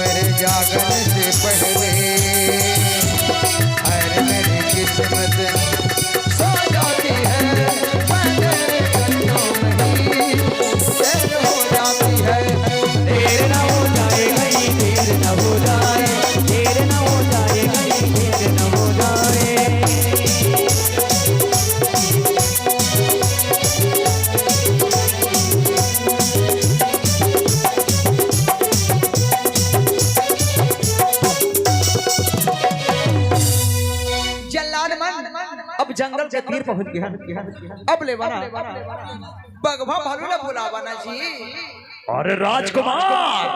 मेरे जागने से पहले हर मेरी किस्मत सो जाती है, मैं तेरे कदमों में ही देर हो जाती है। देर न हो जाए कहीं, देर न हो जाए, देर न हो जाए कहीं, देर न हो जाए। अब जंगल के तीर पहुंच गया, अब ले बना बगवा भालू ने बुलावा ना जी। अरे राजकुमार,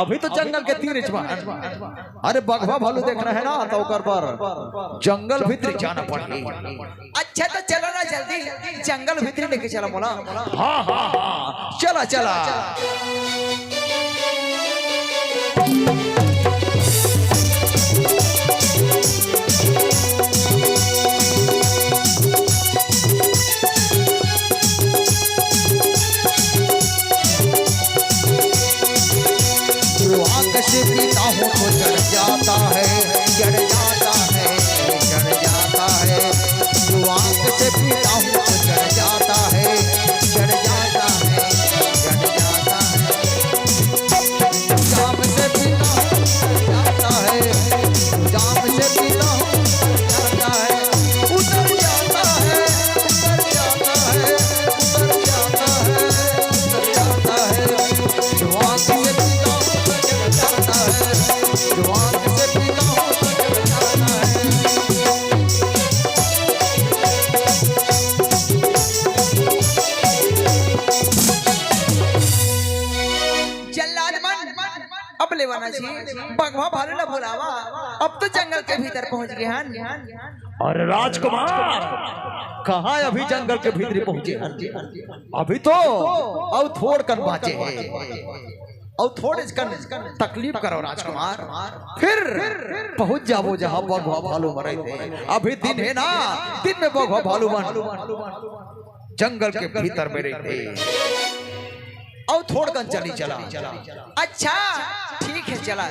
अभी तो जंगल के तीर अरे बगवा भालू देखना है ना, तो कर पर जंगल भीतर जाना पड़ेगा। अच्छा तो चलो ना जल्दी जंगल भीतर लेके चला बोला। हाँ हाँ हाँ, चला चला आकाश पीता हूँ तो चढ़ जाता है, चढ़ जाता है, चढ़ जाता है। जो आकाश पीता हूँ तो चढ़ जाता है, चढ़ जाता है, चढ़ जाता है। जाम से पीता हूँ चढ़ जाता है, जाम से पीता हूँ जाता है, उतर जाता है, उतर जाता है, उतर जाता है, उतर जाता है। जो आकाश से पीता हूँ जाता है, जो आँख से पीता हूँ तो चढ़ जाता है। जल्लाद अब लेवाना जी, बगवा भालू ना बुलावा, अब तो जंगल के भीतर पहुंच गए हैं। अरे राजकुमार, कहाँ अभी जंगल के भीतर पहुंचे हैं? अभी तो और थोड़ कर बाचे हैं, और थोड़े तकलीफ करो राजकुमार, फिर पहुंच जाओ जहां बगवा भालू मरे थे। अभी दिन है ना, दिन में बगवा भालू जंगल के भीतर मेरे थे, और थोड़ कर चली चला। अच्छा ठीक है चला।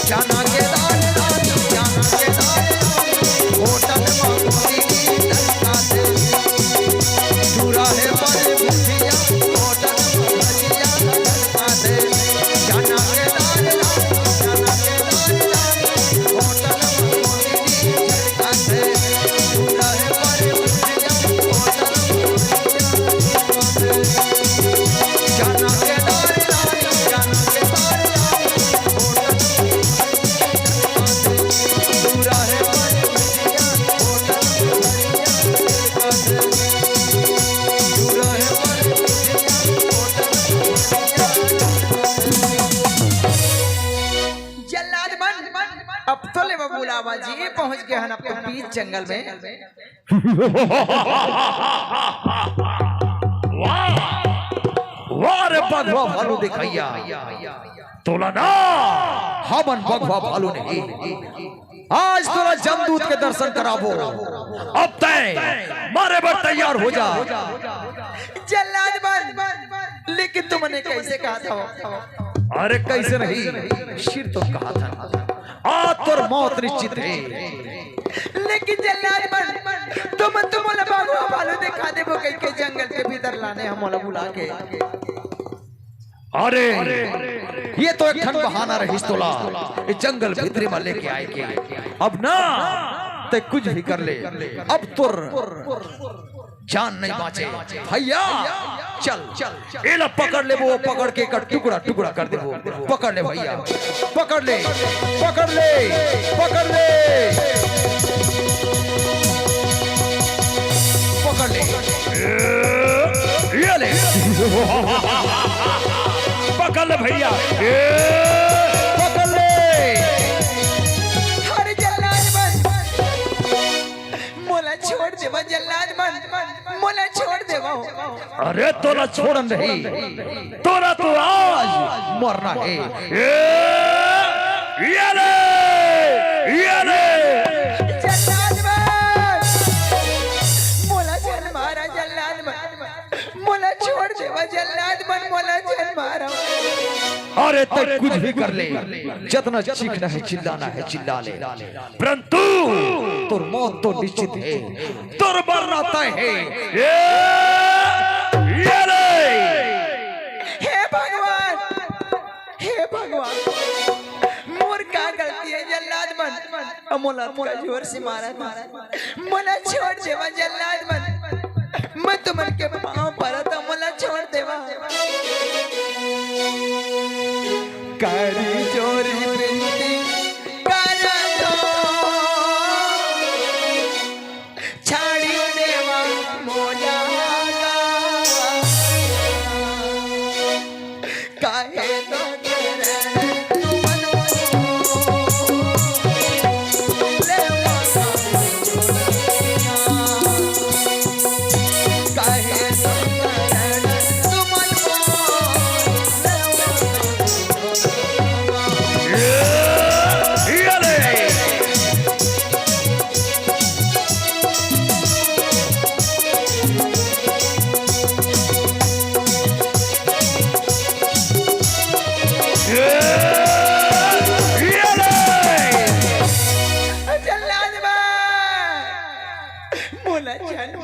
जाना केदार जाना केदार होटल दूरा है पर मुठिया होटल भजिया लड़का दे। जाना केदार जाना केदार होटल लड़का दे, दूरा है पर मुठिया होटल जाना केदार जाना केदार अब तो ले बुलावा जी पहुंच गए हैं अब तो बीच जंगल में। वाह रे बगवा भालू दिखाइया तोला ना, हमन बगवा भालू ने आज तोरा जमदूत के दर्शन कराबो। अब तय मारे बर तैयार हो जा। जल्लाद बन, लेकिन तुमने कैसे कहा था? अरे कैसे नहीं, शिर तो कहा था आज तोर मौत निश्चित है। लेकिन जल्लाद बन, तुम बगवा भालू दिखा दे वो के जंगल के भीतर लाने हम बुला के। अरे ये तो एक ठन बहाना रहीस तोला, इस जंगल भीतरी में लेके आए के। अब ना ते कुछ भी कर ले, अब तुर जान नहीं बाचे भैया। चल चल एला पकड़ ले, वो पकड़ के कर टुकड़ा टुकड़ा कर दे। वो पकड़ ले भैया, पकड़ ले पकड़ ले पकड़ ले पकड़ ले, ये ले पकड़ ले भैया, पकड़ ले। हर जल्लाद बन, मोला छोड़ देवा जल्लाद मन मोला छोड़ देवा अरे तोला छोड़ नहीं, तोला तो आज मरना है। ये ले जल्लाद मन मोला जान मारा जल्लाद मन मोला छोड़ देवा जल्लाद मन मोला जान मारा। अरे तू कुछ भी कर ले, जितना चीखना है चिल्लाना है चिल्ला ले, परंतु तुर मौत तो निश्चित है, तुर मरना तय है। ये ले हे भगवान मोर का गलती है जल्लाद मन मोला जोर से मारा मोला छोड़ देवा जल्लाद मन मैं तुमन के पाँव पड़ा था मोला छोड़ देवा। करी जोरी बिनती करा दो छाड़ी देवा मोला काहे तो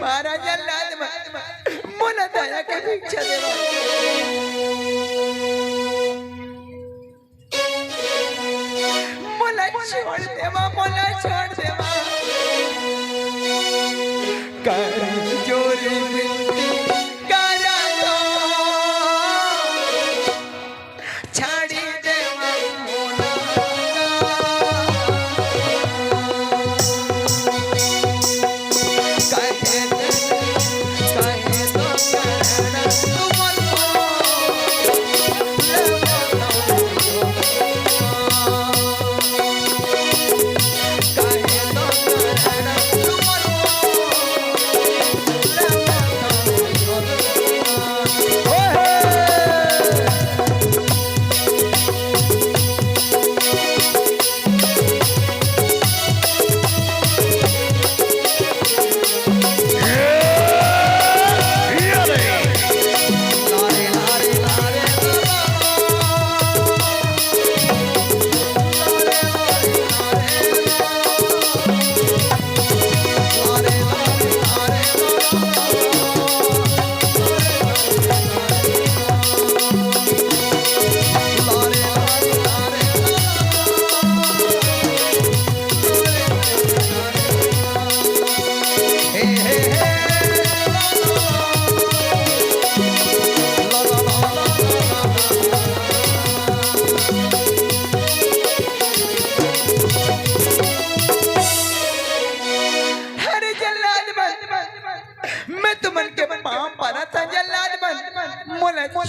मारा जल्लाद मोला दया के भिक्षा देवा। मोला छोड़ देवा कर जोरी बिनती करा दो छाड़ी देवा मोला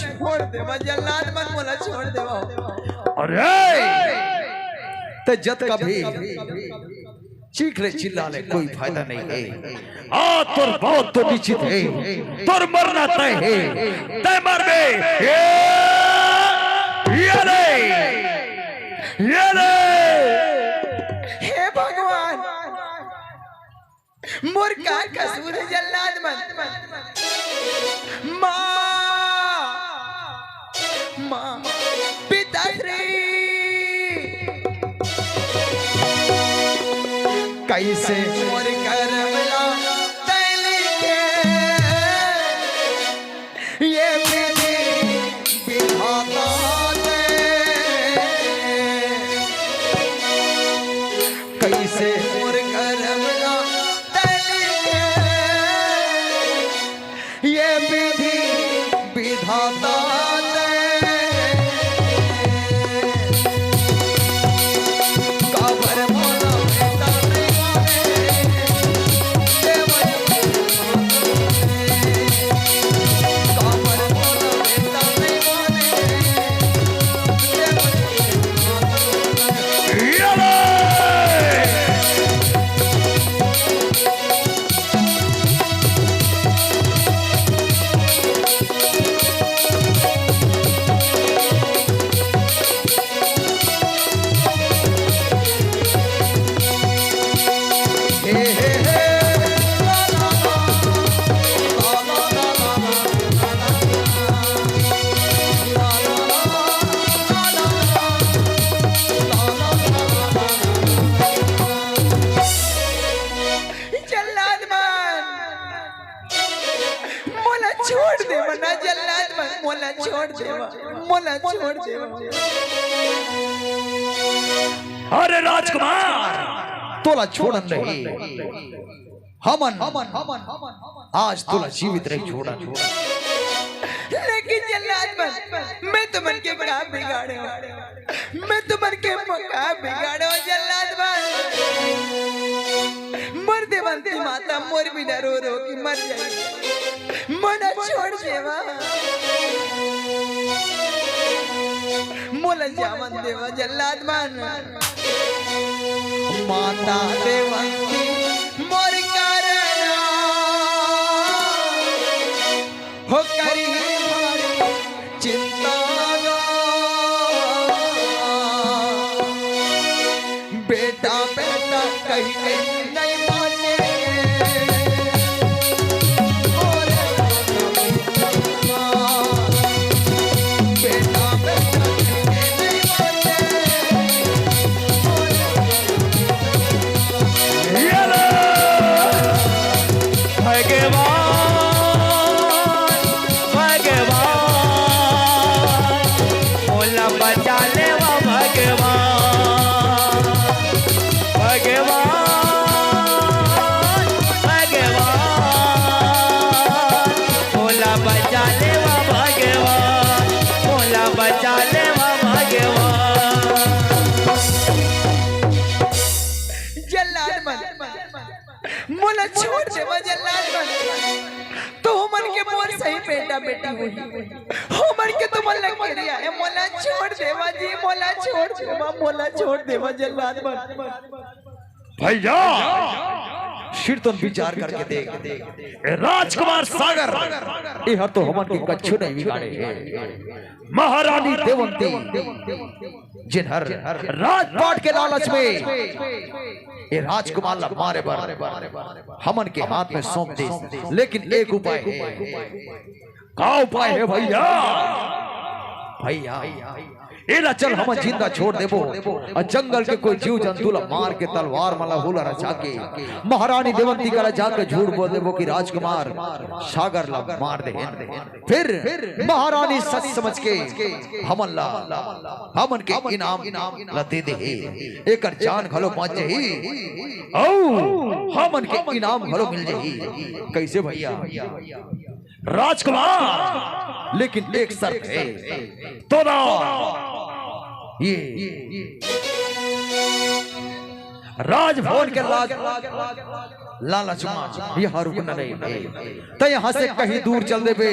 छोड़ देवा जल्लाद मन मोला छोड़ देवा। अरे ते जत कभी चीख ले चिल्ला ले कोई फायदा नहीं है। तुर बहुत तो निश्चित है, तुर मरना तय है, तय मर गए। ये ले हे भगवान मोर का कसूर है जल्लाद मन माँ पिताश्री कैसे मोर करमला तैली के ये विधि विधाता दे कैसे मोर करमला तैली के ये विधि विधाता छोड़ दे ना जल्लाद मन, मोला छोड़ दे, मोला छोड़ दे। अरे राजकुमार तोला छोड़न नहीं, हमन आज तोला जीवित रही छोड़ा। लेकिन जल्लाद मन मैं तुमन के क्या बिगाड़े हो, मैं तुमन के क्या बिगाड़े हो जल्लाद मन। मर दे बनती माता मोर भी न रो रो कि मर जाए, मना छोड़ देवा, मोला जामन देवा जल्लाद मन। माता देवंती मोर करना हो करी चिंता बेटा बेटा कहीं नहीं माने बेटा बेटा नहीं मोला छोड़ देवा जल्लाद मन। तो मन के मोर सही बेटा बेटी हुई, मन के तो मन लग रिया है, मोला छोड़ देवा जी, मोला छोड़ देवा, मोला छोड़ देवा जल्लाद मन। भैया सिर तो विचार करके देख, राजकुमार सागर ये हर तो हमन के कच्छु नहीं बिगाड़े। महारानी देवंती जिन्हर राजपाट के लालच में ये राजकुमार ला मारे बार हमन के हाथ में सौंप दे, लेकिन एक उपाय है। क्या उपाय है भैया? भैया एला चल हम जिंदा छोड़ देबो, और जंगल के कोई जीव जंतु ला मार के तलवार मला हुला रचा के महारानी देवंती का जाके झूठ बोल देबो कि राजकुमार सागर ला मार दे। फिर महारानी सच समझ के हमन के इनाम ला दे दे, एकर जान घलो बच जही, औ हमन के इनाम घलो मिल जही। कैसे भैया? राजकुमार लेकिन एक शर्त है, तो ना ये राजभवन के लालच में यहाँ रुकना नहीं है, तो यहाँ से कहीं दूर चल देबे,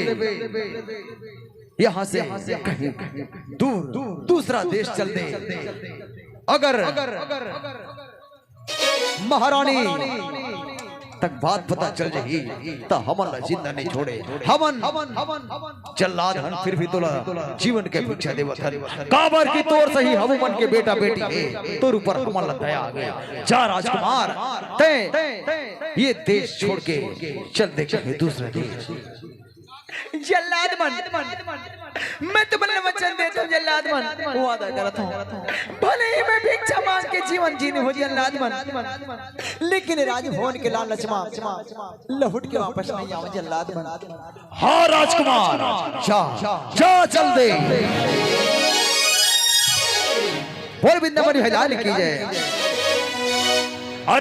यहाँ से कहीं दूर दूसरा देश चल दे। अगर महारानी तक बात पता चल जाएगी तो हमन जिंदा नहीं छोड़े। हमन जल्लाद हन फिर भी तोला जीवन के भिक्षा देवत हन, काबर की तोर सही हमन के बेटा बेटी है, तोर ऊपर हमन दया आ गया। जा राजकुमार ते ये देश छोड़ के चल दे कहीं दूसरे देश। जल्लाद मन मैं तुम्हें वचन देता हूँ जल्लाद मन, वादा करता हूँ भले ही मैं भिक्षा मांग के जीवन जीने हो जल्लाद मन, लेकिन राजभवन के लालच में लहुट के वापस नहीं आऊं जल्लाद मन। हाँ राजकुमार जा चल दे। बोल बिंदा मरी हैलाल की जय।